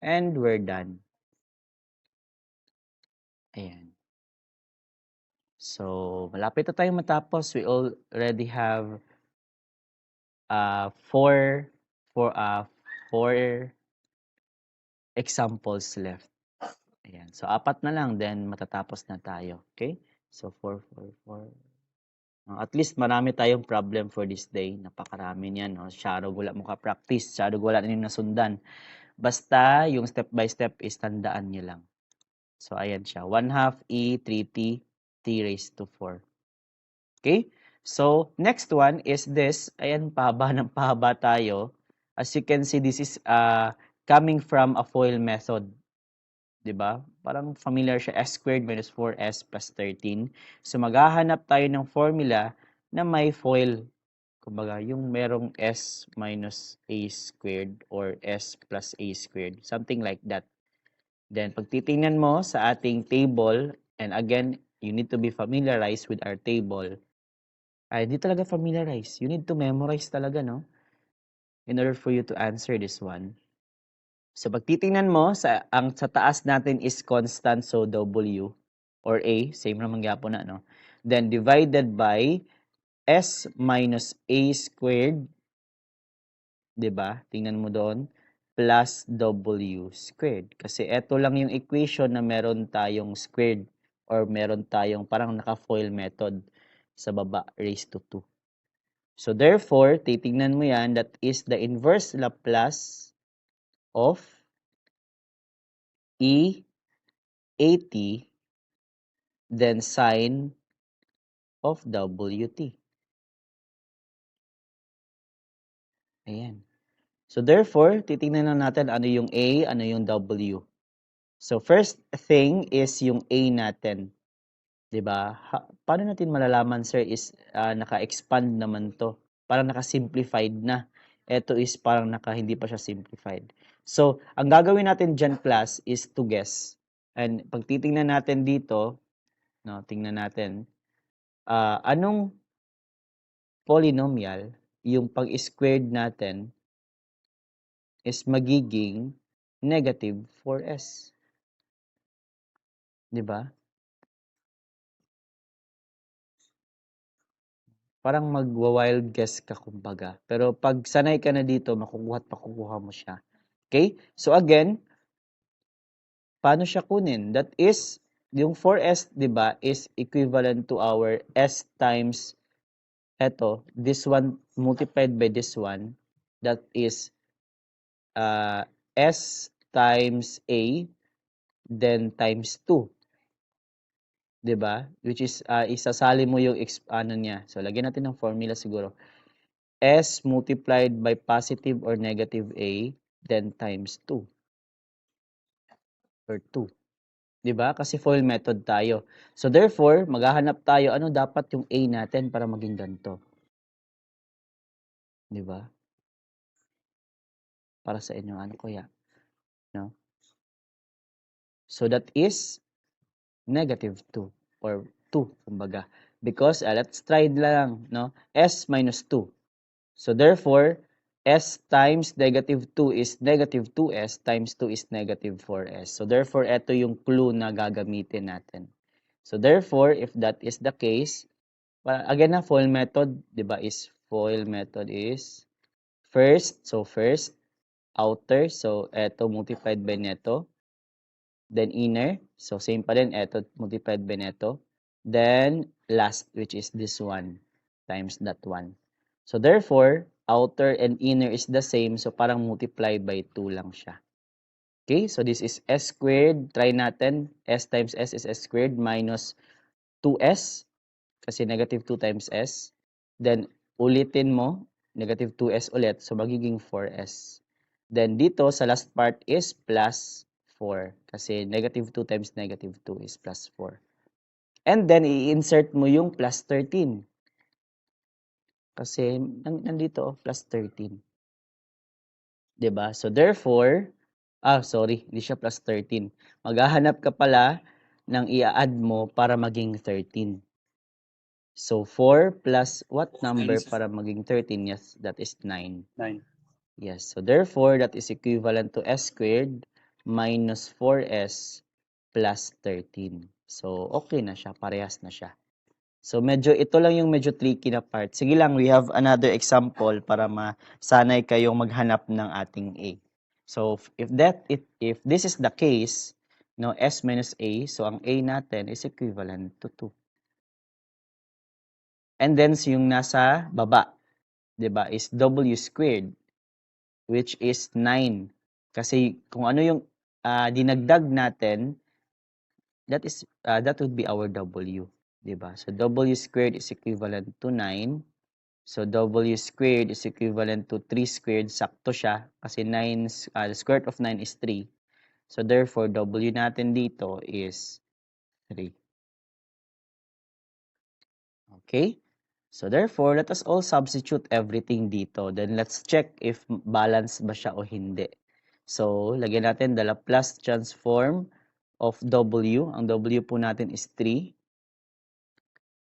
And we're done. Ayan. So, malapit na tayong matapos. We already have four examples left. Ayan. So, 4 na lang, then matatapos na tayo. Okay? So, 4, 4, 4. At least marami tayong problem for this day. Napakarami niyan. No? Shadow wala mo ka-practice. Shadow wala ninyo nasundan. Basta, yung step by step is tandaan nyo lang. So, ayan siya. 1/2 e 3t t raised to 4. Okay? So, next one is this. Ayan, pahaba ng pahaba tayo. As you can see, this is coming from a FOIL method. Diba? Parang familiar siya. S squared minus 4s plus 13. So, maghahanap tayo ng formula na may FOIL. Kumbaga, yung merong s minus a squared or s plus a squared. Something like that. Then, pag titingnan mo sa ating table, and again, you need to be familiarized with our table. Ay, di talaga familiarize. You need to memorize talaga, no? In order for you to answer this one. So, pag titingnan mo, sa taas natin is constant, so W or A, same naman gyapon na, no? Then, divided by S minus A squared, di ba? Tingnan mo doon, plus W squared. Kasi ito lang yung equation na meron tayong squared or meron tayong parang naka-FOIL method sa baba, raised to 2. So therefore, titingnan mo yan, that is the inverse Laplace of E AT then sine of WT. Ayan. So therefore, titingnan lang natin ano yung A, ano yung W. So first thing is yung A natin. 'Di ba? Paano natin malalaman, sir, is naka-expand naman to. Parang naka-simplified na. Ito is parang hindi pa siya simplified. So, ang gagawin natin dyan, class, is to guess. And pag titingnan natin dito, no, tingnan natin, anong polynomial yung pag-squared natin is magiging negative 4s. 'Di ba? Parang magwa-wild guess ka kumbaga. Pero pag sanay ka na dito, makukuha at makukuha mo siya. Okay? So again, paano siya kunin? That is, yung 4s, di ba, is equivalent to our s times this one multiplied by this one. That is s times a, then times 2. 'di ba? Which is isasali mo yung ano niya. So lagyan natin ng formula siguro. S multiplied by positive or negative A, then times 2 or 2. 'Di ba? Kasi FOIL method tayo. So therefore, maghahanap tayo ano dapat yung A natin para maging ganito. 'Di ba? Para sa inyo ano kaya, no? So that is negative 2 or 2 kumbaga. Because let's try lang, no? S minus 2. So therefore, S times negative 2 is negative 2S times 2 is negative 4S. So therefore, ito yung clue na gagamitin natin. So therefore, if that is the case, again na FOIL method, 'di ba? FOIL method is first, so first outer, so eto multiplied by neto, then inner, so same pa din, eto multiplied by neto, then last, which is this one times that one. So therefore, outer and inner is the same, so parang multiply by 2 lang siya. Okay, so this is S squared, try natin, S times S is S squared minus 2S, kasi negative 2 times S. Then, ulitin mo, negative 2S ulit, so magiging 4S. Then, dito sa last part is plus 4, kasi negative 2 times negative 2 is plus 4. And then, i-insert mo yung plus 13. Kasi, nandito, plus 13. 'Di ba? So, therefore, hindi siya plus 13. Maghahanap ka pala ng i-add mo para maging 13. So, 4 plus what number para maging 13? Yes, that is 9. 9. Yes, so therefore, that is equivalent to S squared minus 4S plus 13. So, okay na siya. Parehas na siya. So, ito lang yung medyo tricky na part. Sige lang, we have another example para masanay kayong maghanap ng ating A. So, if this is the case, no, S minus A, so ang A natin is equivalent to 2. And then, yung nasa baba, 'di ba, is W squared, which is 9. Kasi kung ano yung dinagdag natin, that would be our W, 'di ba? So W squared is equivalent to 9. So W squared is equivalent to 3 squared, sakto siya kasi the square root of 9 is 3. So therefore, W natin dito is 3. Okay? So therefore, let us all substitute everything dito. Then let's check if balance ba siya o hindi. So, lagyan natin the Laplace transform of W. Ang W po natin is 3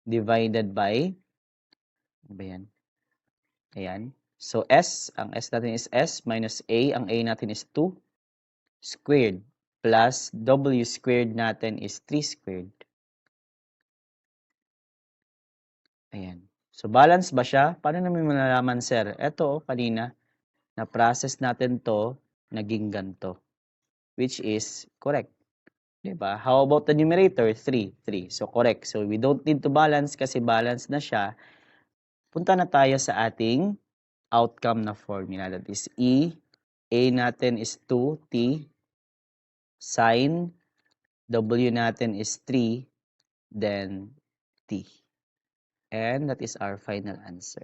divided by, ano ba yan? Ayan. So, ang S natin is S minus A. Ang A natin is 2 squared plus W squared natin is 3 squared. Ayan. So, balance ba siya? Paano namin malalaman, sir? Ito, kanina, na-process natin to, naging ganito. Which is correct. Diba? How about the numerator? 3. So, correct. So, we don't need to balance kasi balance na siya. Punta na tayo sa ating outcome na formula. That is E. A natin is 2, T. Sin W natin is 3, then T. And that is our final answer.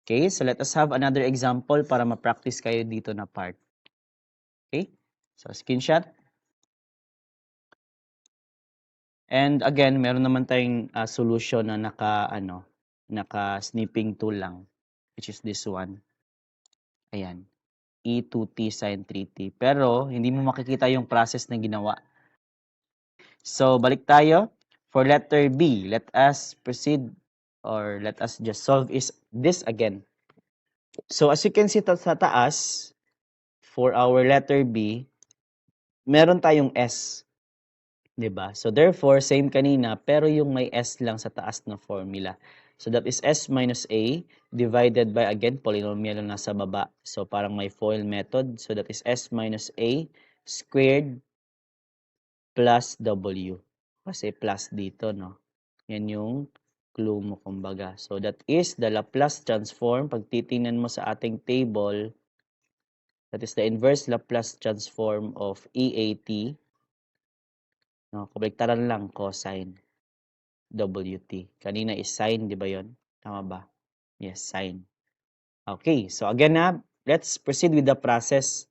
Okay, so let us have another example para ma-practice kayo dito na part. Okay, so screenshot. And again, meron naman tayong solution na naka-snipping tool lang, which is this one. Ayan, E2T sin 3T. Pero, hindi mo makikita yung process na ginawa. So, balik tayo. For letter B, let us proceed or let us just solve this again. So, as you can see sa taas, for our letter B, meron tayong S. 'Di ba? So, therefore, same kanina, pero yung may S lang sa taas na formula. So, that is S minus A divided by, again, polynomial na nasa baba. So, parang may FOIL method. So, that is S minus A squared plus W. Kasi plus dito, no? Yan yung clue mo, kumbaga. So, that is the Laplace transform. Pag titingnan mo sa ating table, that is the inverse Laplace transform of EAT No, kabaliktaran lang cosine WT. Kanina is sine, di ba 'yon? Tama ba? Yes, sine. Okay, so again na, let's proceed with the process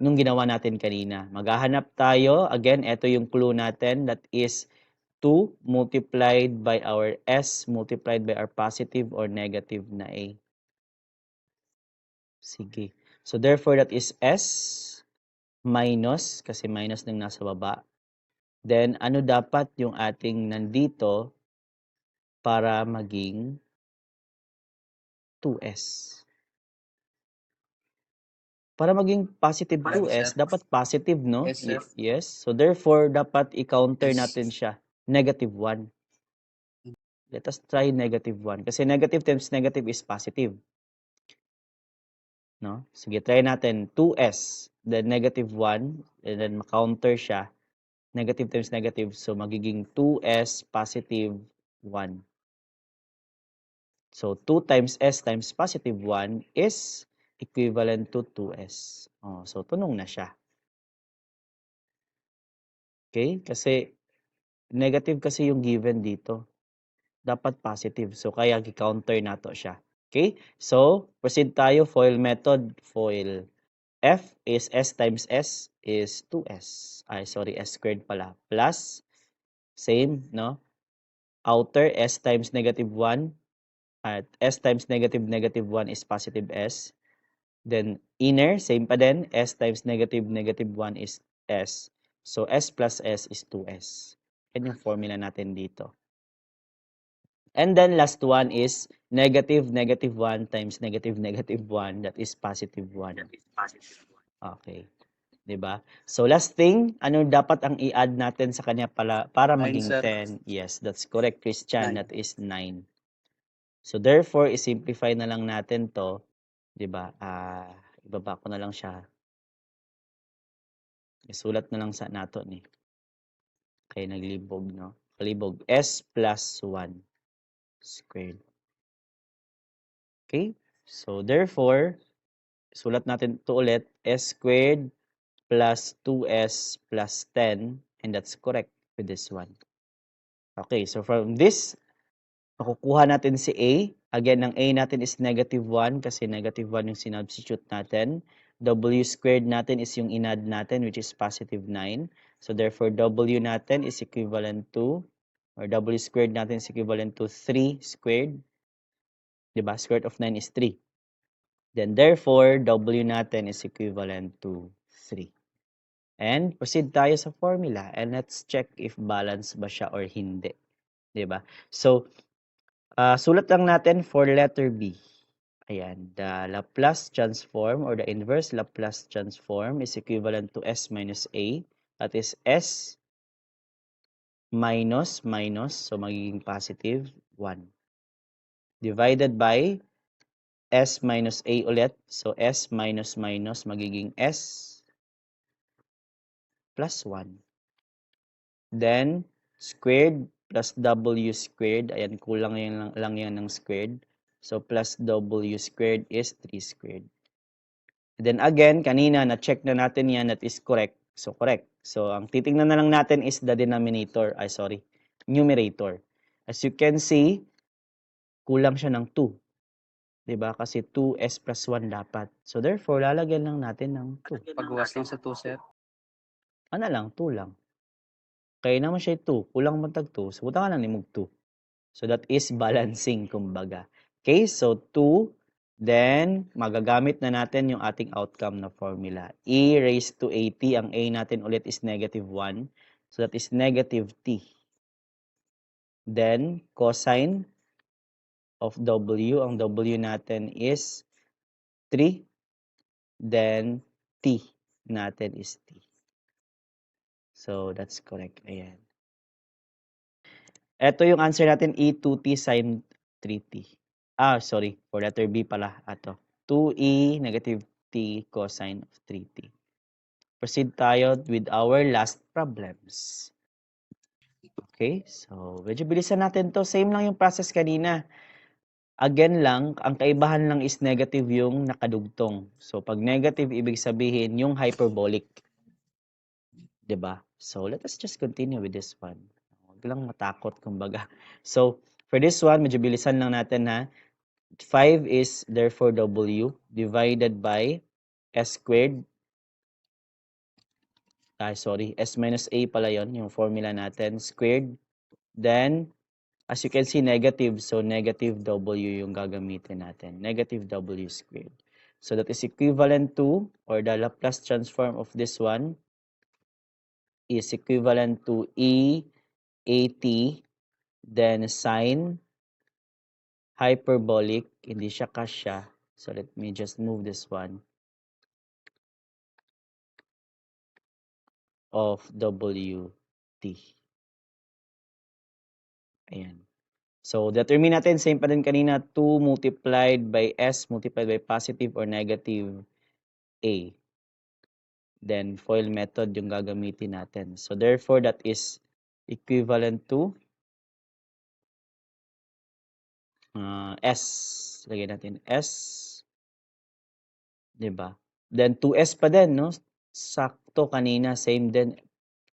nung ginawa natin kanina. Maghahanap tayo, again, ito yung clue natin, that is 2 multiplied by our S multiplied by our positive or negative na A. Sige. So therefore, that is S minus, kasi minus nang nasa baba. Then, ano dapat yung ating nandito para maging 2S? Para maging positive Correct, 2S, sir. dapat positive, no? Yes, sir. Yes. So therefore, dapat i-counter Yes. natin siya. Negative 1. Let us try negative 1. Kasi negative times negative is positive. No? Sige, try natin 2S, then negative 1, and then counter siya. Negative times negative, so magiging 2S positive 1. So 2 times S times positive 1 is equivalent to 2S. Oh, so tunong na siya. Okay? Kasi negative kasi yung given dito. Dapat positive. So kaya gi-counter nato siya. Okay? So proceed tayo, FOIL method. FOIL. F is S times S is 2S. Ay, sorry, S squared pala. Plus, same, no? Outer, S times negative 1. At S times negative 1 is positive S. Then, inner, same pa din. S times negative 1 is S. So, S plus S is 2S. Yan yung formula natin dito. And then, last one is negative 1 times negative 1. That is positive 1. Okay. 'Di ba? So last thing, ano dapat ang i-add natin sa kanya para 9, maging sir. 10? Yes, that's correct, Christian. 9. That is 9. So therefore, i-simplify na lang natin 'to, 'di ba? Ibaba ko na lang siya. Isulat na lang sa nato ni. Kay naglibog, no? Kalibog S plus 1 squared. Okay? So therefore, sulat natin 'to ulit, S squared plus 2S plus 10, and that's correct with this one. Okay, so from this, makukuha natin si A. Again, ang A natin is negative 1 kasi negative 1 yung sinubstitute natin. W squared natin is yung inad natin, which is positive 9. So therefore, W natin is equivalent to, or W squared natin is equivalent to 3 squared. Diba? Square root of 9 is 3. Then therefore, W natin is equivalent to 3. And proceed tayo sa formula and let's check if balance ba siya or hindi. 'Di ba? So, sulat lang natin for letter B. Ayan, the Laplace transform or the inverse Laplace transform is equivalent to S minus A. That is S minus minus, so magiging positive 1. Divided by S minus A ulit. So S minus minus magiging S plus 1. Then, squared plus W squared. Ayan, kulang lang yan ng squared. So, plus W squared is 3 squared. Then again, kanina, na-check na natin yan, that is correct. So, correct. So, ang titingnan na lang natin is the denominator. Numerator. As you can see, kulang siya ng 2. Diba? Kasi 2S plus 1 dapat. So, therefore, lalagyan lang natin ng 2. Pagwas lang sa 2, sir. Ano lang, 2 lang. Kaya naman siya 2. Kulang man tag 2. So, buta nga lang ni mug 2. So, that is balancing, kumbaga. Okay, so 2. Then, magagamit na natin yung ating outcome na formula. E raised to 80. Ang A natin ulit is negative 1. So, that is negative T. Then, cosine of W. Ang W natin is 3. Then, T natin is T. So, that's correct. Ayan. Ito yung answer natin, E 2T sine 3T. Sorry. For letter B pala. Ato. 2E negative T cosine of 3T. Proceed tayo with our last problems. Okay. So, medyo bilisan natin to. Same lang yung process kanina. Again lang, ang kaibahan lang is negative yung nakadugtong. So, pag negative, ibig sabihin yung hyperbolic. 'Di ba? So, let us just continue with this one. Huwag lang matakot, kumbaga. So, for this one, medyo bilisan lang natin ha. 5 is therefore W divided by S squared. Sorry, S minus A pala yon, yung formula natin, squared. Then, as you can see, negative. So, negative W yung gagamitin natin. Negative W squared. So, that is equivalent to, or the Laplace transform of this one is equivalent to E AT, then sine hyperbolic, hindi siya kasya. So, let me just move this one, of WT. Ayan. So, determine natin, same pa din kanina, 2 multiplied by S multiplied by positive or negative A. Then, FOIL method yung gagamitin natin. So, therefore, that is equivalent to S. Lagyan natin S. 'Di ba? Then, 2S pa din, no? Sakto kanina, same din,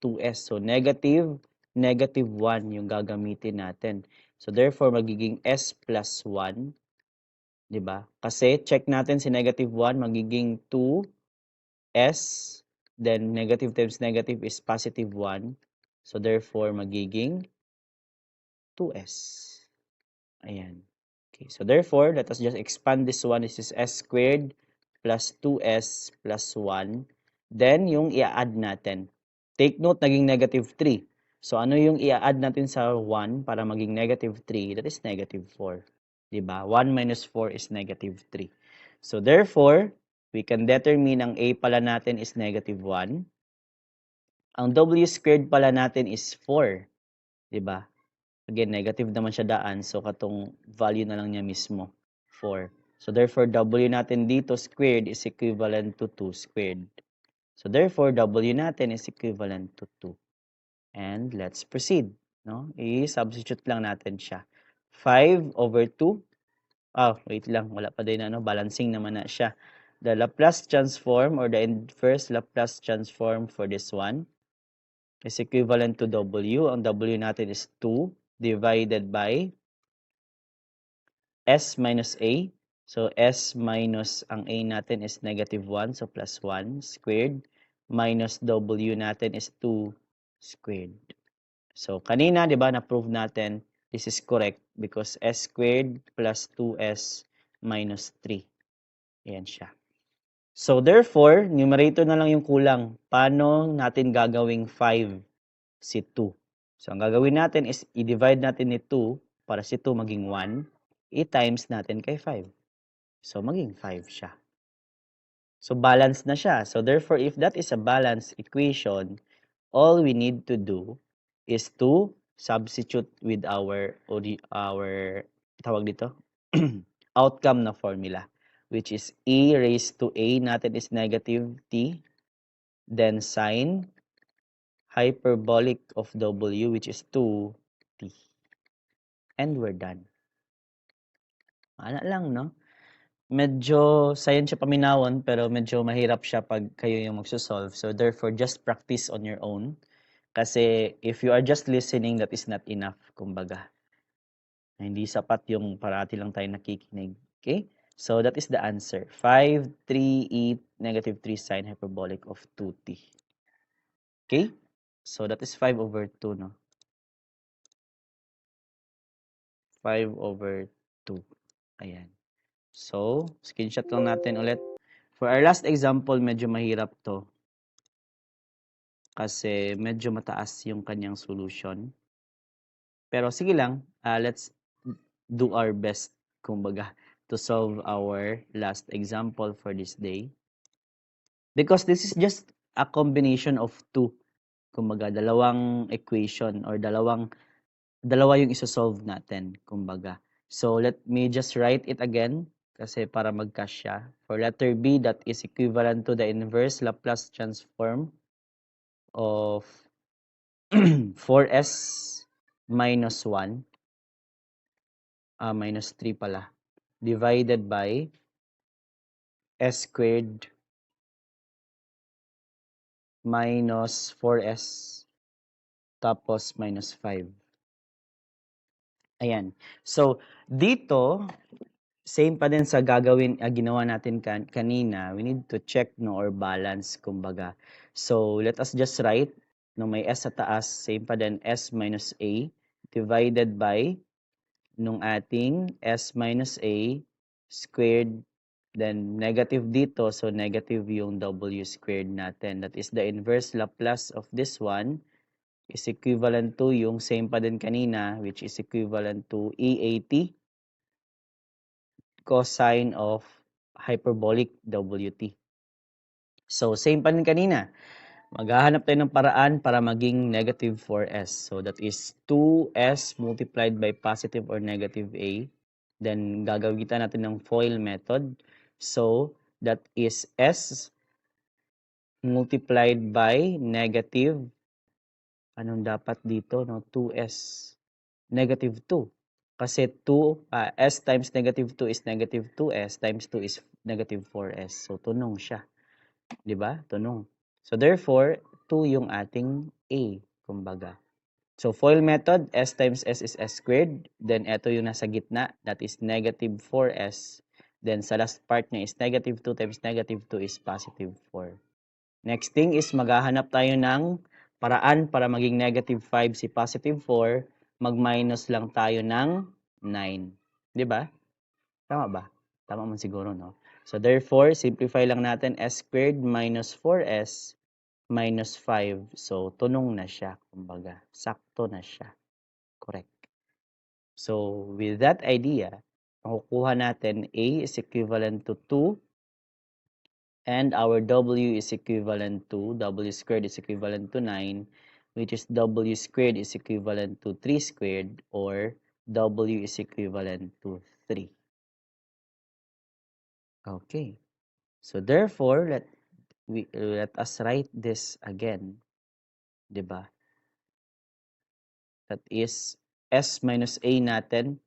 2S. So, negative 1 yung gagamitin natin. So, therefore, magiging S plus 1. 'Di ba? Kasi, check natin si negative 1, magiging 2S. Then, negative times negative is positive 1. So, therefore, magiging 2S. Ayan. Okay. So, therefore, let us just expand this one. This is S squared plus 2S plus 1. Then, yung i-add natin. Take note, naging negative 3. So, ano yung i-add natin sa 1 para maging negative 3? That is negative 4. Diba? 1 minus 4 is negative 3. So, therefore, we can determine ang A pala natin is negative 1. Ang W squared pala natin is 4. Diba? Again, negative naman siya daan. So, katong value na lang niya mismo, 4. So, therefore, W natin dito squared is equivalent to 2 squared. So, therefore, W natin is equivalent to 2. And let's proceed. No? I-substitute lang natin siya. 5 over 2. Wait lang. Wala pa din balancing naman na siya. The Laplace transform or the inverse Laplace transform for this one is equivalent to W. Ang W natin is 2 divided by S minus A. So, S minus ang A natin is negative 1. So, plus 1 squared. Minus W natin is 2 squared. So, kanina, di ba, na-prove natin, this is correct because S squared plus 2S minus 3. Ayan siya. So, therefore, numerator na lang yung kulang. Paano natin gagawing 5 si 2? So, ang gagawin natin is i-divide natin ni 2 para si 2 maging 1. I-times natin kay 5. So, maging 5 siya. So, balance na siya. So, therefore, if that is a balanced equation, all we need to do is to substitute with our tawag dito, outcome na formula, which is e raised to a natin is negative t, then sine hyperbolic of w, which is 2t. And we're done. Ano lang, no? Medyo science siya paminawon, pero medyo mahirap siya pag kayo yung magsosolve. So, therefore, just practice on your own. Kasi, if you are just listening, that is not enough, kumbaga. Hindi sapat yung parati lang tayo nakikinig. Okay? So, that is the answer. 5, 3, e, negative 3 sine hyperbolic of 2t. Okay? So, that is 5 over 2, no? 5 over 2. Ayan. So, screenshot lang natin ulit. For our last example, medyo mahirap to. Kasi medyo mataas yung kanyang solution. Pero sige lang, let's do our best, kumbaga, to solve our last example for this day. Because this is just a combination of two. Kumbaga, dalawang equation or dalawa yung isosolve natin, kumbaga. So, let me just write it again kasi para magkasya. For letter B, that is equivalent to the inverse Laplace transform of 4s minus 1, minus 3 pala, divided by s squared minus 4s, tapos minus 5. Ayan. So, dito, same pa din sa ginawa natin kanina, we need to check no or balance kumbaga. So let us just write no may s sa taas, same pa din s minus a divided by nung ating s minus a squared, then negative dito, so negative yung w squared natin. That is the inverse Laplace of this one is equivalent to yung same pa din kanina, which is equivalent to EAT cosine of hyperbolic WT. So, same pa rin kanina. Maghahanap tayo ng paraan para maging negative 4s. So, that is 2s multiplied by positive or negative a. Then, gagawitan natin ng FOIL method. So, that is s multiplied by negative, anong dapat dito, no? 2s, negative 2. Kasi 2, s times negative 2 is negative 2s times 2 is negative 4s. So, tunong siya. 'Di ba? Tunong. So, therefore, 2 yung ating a, kumbaga. So, FOIL method, s times s is s squared. Then, ito yung nasa gitna, that is negative 4s. Then, sa last part niya is negative 2 times negative 2 is positive 4. Next thing is maghahanap tayo ng paraan para maging negative 5 si positive 4. Mag-minus lang tayo ng 9. 'Di ba? Tama ba? Tama man siguro, no? So, therefore, simplify lang natin s squared minus 4s minus 5. So, tunong na siya, kumbaga. Sakto na siya. Correct. So, with that idea, makukuha natin a is equivalent to 2 and our w is equivalent to, w squared is equivalent to 9, which is w squared is equivalent to 3 squared, or w is equivalent to 3. Okay. So therefore, let us write this again. 'Di ba? That is s minus a natin.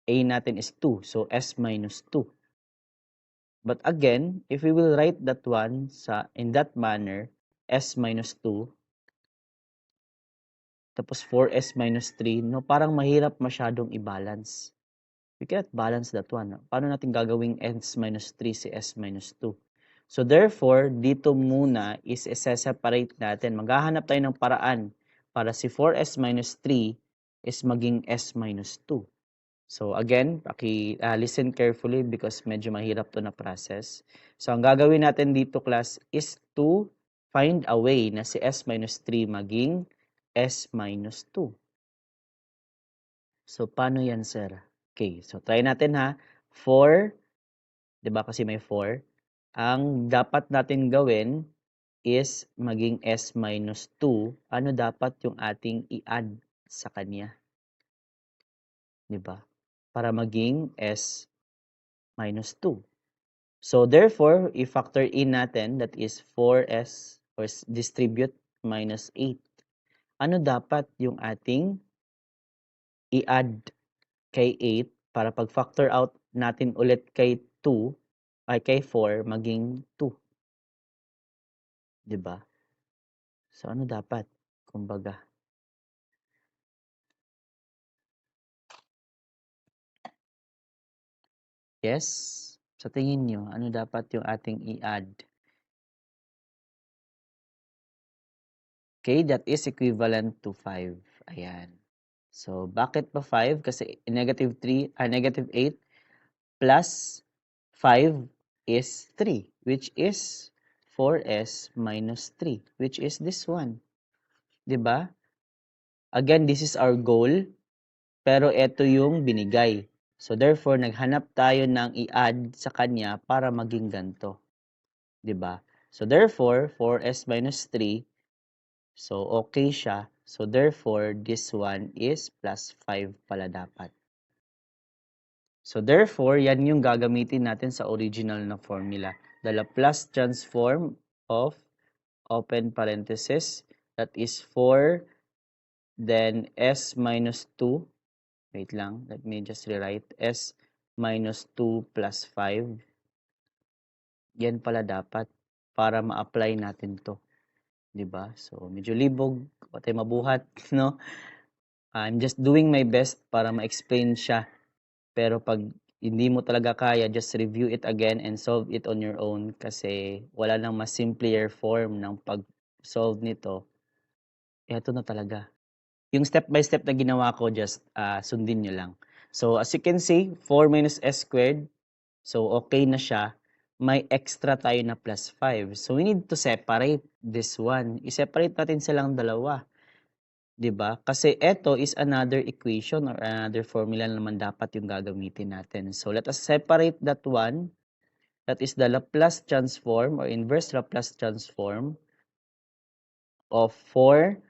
A natin is 2. So s minus 2. But again, if we will write that one in that manner, s minus 2, tapos 4s minus 3, no, parang mahirap masyadong i-balance. We cannot balance that one. Paano natin gagawing s minus 3 si s minus 2? So therefore, dito muna is i-separate natin. Maghahanap tayo ng paraan para si 4s minus 3 is maging s minus 2. So again, listen carefully because medyo mahirap to na process. So ang gagawin natin dito, class, is to find a way na si s minus 3 maging s minus 2. So paano yan, sir? Okay, so try natin ha. 4, 'di ba kasi may 4? Ang dapat natin gawin is maging s minus 2. Ano dapat yung ating i-add sa kanya? 'Di ba? Para maging s minus 2. So therefore, i-factor in natin, that is 4s or distribute minus 8. Ano dapat yung ating i-add kay 8 para pag-factor out natin ulit kay 2 ay kay 4 maging 2. 'Di ba? So ano dapat? Kumbaga. Yes? Sa tingin nyo, ano dapat yung ating i-add? Okay, that is equivalent to 5. Ayan. So, bakit pa 5? Kasi negative 8 plus 5 is 3, which is 4s minus 3, which is this one. 'Di ba? Again, this is our goal, pero ito yung binigay. So, therefore, naghanap tayo ng i-add sa kanya para maging ganito. 'Di ba? So, therefore, 4s minus 3, so okay siya. So, therefore, this one is plus 5 pala dapat. So, therefore, yan yung gagamitin natin sa original na formula. The Laplace transform of, open parenthesis, that is 4, then s minus 2. Wait lang, let me just rewrite. S minus 2 plus 5. Yan pala dapat para ma-apply natin to. 'di ba? So medyo libog, wa tay mabuhat, no? I'm just doing my best para ma-explain siya. Pero pag hindi mo talaga kaya, just review it again and solve it on your own kasi wala nang mas simpler form ng pag-solve nito. Eto na talaga. Yung step by step na ginawa ko, just sundin nyo lang. So as you can see, 4 minus s squared. So okay na siya. May extra tayo na plus 5. So we need to separate this one. I-separate natin silang dalawa. 'Di ba? Kasi eto is another equation or another formula naman dapat yung gagamitin natin. So let us separate that one. That is the Laplace transform or inverse Laplace transform of 4s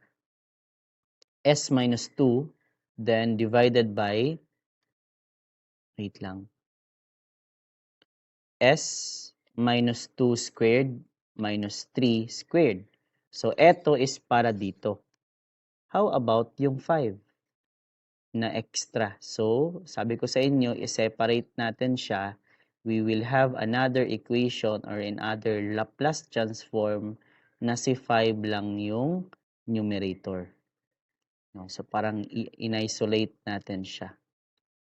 minus 2 then divided by, wait lang, s minus 2 squared minus 3 squared. So eto is para dito. How about yung 5? Na extra. So, sabi ko sa inyo, i-separate natin siya. We will have another equation or another Laplace transform na si 5 lang yung numerator. No? So, parang in-isolate natin siya.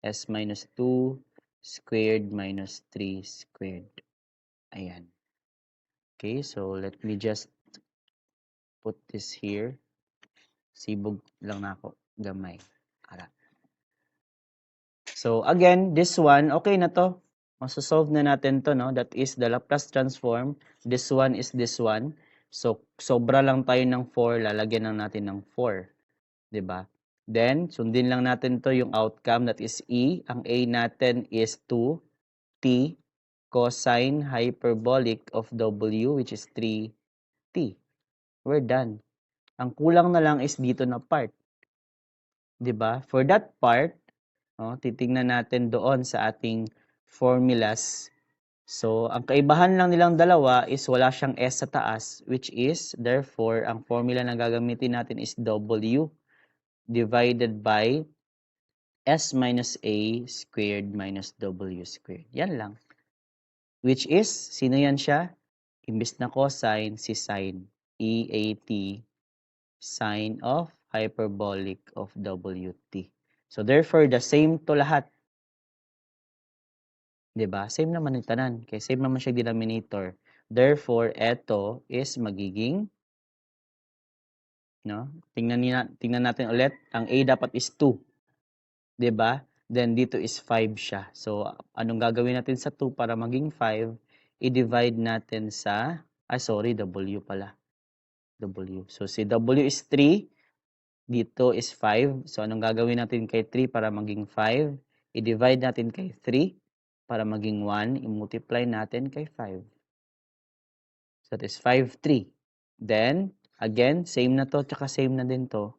S minus 2 squared minus 3 squared. Ayan. Okay, so let me just put this here. Sibog lang na ako. Gamay. Ara. So again, this one, okay na to. Masosolve na natin to, no? That is the Laplace transform. This one is this one. So sobra lang tayo ng 4, lalagyan lang natin ng 4. 'Di ba? Then, sundin lang natin to yung outcome, that is E. Ang A natin is 2t cosine hyperbolic of W, which is 3t. We're done. Ang kulang na lang is dito na part. 'Di ba? For that part, titingnan natin doon sa ating formulas. So, ang kaibahan lang nilang dalawa is wala siyang S sa taas, which is, therefore, ang formula na gagamitin natin is W divided by S minus A squared minus W squared. Yan lang. Which is, sino yan siya? Imbis na cosine, si sine. EAT, sine of hyperbolic of WT. So, therefore, the same to lahat. 'Di ba? Same naman yung tanan. Kaya same naman siya denominator. Therefore, eto is magiging, no? Tingnan natin ulit. Ang A dapat is 2. 'Di ba? Then dito is 5 siya. So, anong gagawin natin sa 2 para maging 5? I-divide natin sa, W pala. W. So, si W is 3. Dito is 5. So, anong gagawin natin kay 3 para maging 5? I-divide natin kay 3 para maging 1. I-multiply natin kay 5. So, that is 5, 3. Then, again, same na to, tsaka same na din to.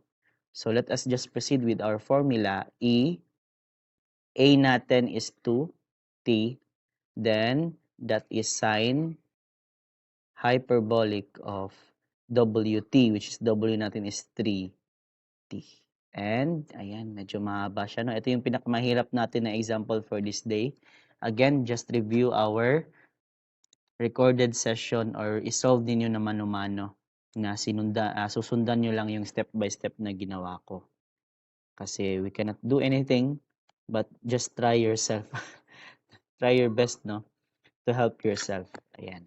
So, let us just proceed with our formula. A natin is 2t. Then, that is sine hyperbolic of WT, which is W natin is 3t. And, ayan, medyo mahaba siya. No? Ito yung pinakamahirap natin na example for this day. Again, just review our recorded session or isolve ninyo na mano-mano na susundan nyo lang yung step by step na ginawa ko. Kasi we cannot do anything but just try yourself. Try your best, no? To help yourself. Ayan.